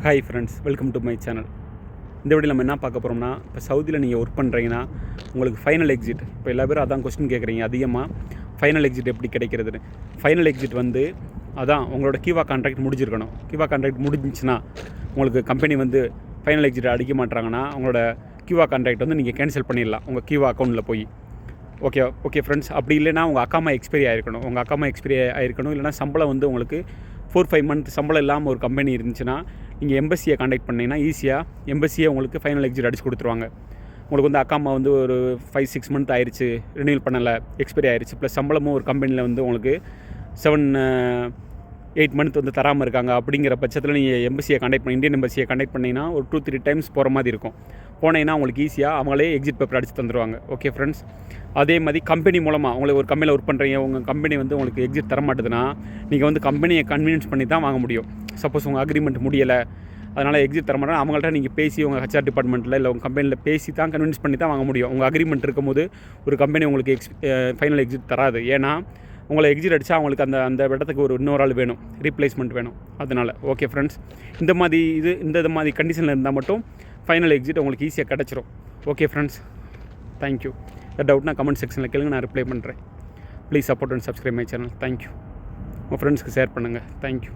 Hi friends, welcome to my channel. இந்த video நம்ம என்ன பார்க்க போகிறோம்னா, இப்போ சவுதியில் நீங்கள் ஒர்க் பண்ணுறீங்கன்னா உங்களுக்கு ஃபைனல் எக்ஸிட், இப்போ எல்லா பேரும் அதான் கொஸ்டின் கேட்குறீங்க அதிகமாக, ஃபைனல் எக்ஸிட் எப்படி கிடைக்கிறதுன்னு. ஃபைனல் எக்ஸிட் வந்து அதான் உங்களோட கிவா கான்ட்ராக்ட் முடிஞ்சிருக்கணும். கிவா கான்ட்ராக்ட் முடிஞ்சிச்சுன்னா உங்களுக்கு கம்பெனி வந்து ஃபைனல் எக்ஸிட் அடிக்க மாட்டாங்கன்னா உங்களோட கிவா கான்ட்ராக்ட் வந்து நீங்கள் கேன்சல் பண்ணிடலாம் உங்கள் கிவா அக்கௌண்ட்டில் போய். Okay friends. அப்படி இல்லைனா உங்கள் அக்காமா எக்ஸ்பைரி ஆகிருக்கணும். உங்கள் அக்காமா எக்ஸ்பைரி ஆகிருக்கணும். இல்லைனா சம்பளம் வந்து உங்களுக்கு 4-5 மந்த் சம்பளம் இல்லாமல் ஒரு கம்பெனி இருந்துச்சுன்னா நீங்கள் எம்பசியை கான்டாக்ட் பண்ணிங்கன்னா ஈஸியாக எம்பசியை உங்களுக்கு ஃபைனல் எக்ஸிட் அடிச்சு கொடுத்துருவாங்க. உங்களுக்கு வந்து அக்காமா வந்து ஒரு 5-6 மந்த் ஆயிடுச்சு, ரினியூல் பண்ணலை, எக்ஸ்பைரி ஆயிடுச்சு, ப்ளஸ் சம்பளமும் ஒரு கம்பெனியில் வந்து உங்களுக்கு 7-8 மந்த் வந்து தராமல் இருக்காங்க. அப்படிங்கிற பட்சத்தில் நீங்கள் எம்பசியை கான்டாக்ட் பண்ணி இந்தியன் எம்பசியை கான்டாக்ட் பண்ணிங்கன்னா ஒரு 2-3 டைம்ஸ் போகிற மாதிரி இருக்கும். போனீங்கன்னா உங்களுக்கு ஈஸியாக அவங்களே எக்ஸிட் பேப்பர் அடித்து தந்துடுவாங்க. Okay friends. அதே மாதிரி கம்பெனி மூலமாக உங்களுக்கு ஒரு கம்பெனியில் ஒர்க் பண்ணுறீங்க, உங்கள் கம்பெனி வந்து உங்களுக்கு எக்ஸிட் தர மாட்டுதுன்னா நீங்கள் வந்து கம்பெனியை கன்வீனியன்ஸ் பண்ணி தான் வாங்க முடியும். சப்போஸ் உங்கள் அக்ரிமெண்ட் முடியலை, அதனால் எக்ஸிட் தர மாட்டேன், அவங்கள்ட்ட நீங்கள் பேசி உங்கள் ஹெச்ஆர் டிபார்ட்மெண்ட்டில் இல்லை உங்கள் கம்பெனியில் பேசி தான் கன்வின்ஸ் பண்ணி தான் வாங்க முடியும். உங்கள் அக்ரிமெண்ட் இருக்கும்போது ஒரு கம்பெனி உங்களுக்கு ஃபைனல் எக்ஸிட் தராது. ஏன்னா உங்களை எக்ஸிட் அடித்தா அவங்களுக்கு அந்த இடத்துக்கு இன்னொரு ஆள் வேணும், ரீப்ளேஸ்மெண்ட் வேணும். அதனால் ஓகே ஃப்ரெண்ட்ஸ், இந்த மாதிரி கண்டிஷனில் இருந்தால் மட்டும் ஃபைனல் எக்ஸிட் உங்களுக்கு ஈஸியாக கிடச்சிரும். Okay friends, thank you. டவுட்னா கமெண்ட் செக்ஷனில் கேளுங்க, நான் ரிப்ளை பண்ணுறேன். Please support and subscribe my channel. Thank you. உங்கள் ஃப்ரெண்ட்ஸ்க்கு ஷேர் பண்ணுங்கள். தேங்க்யூ.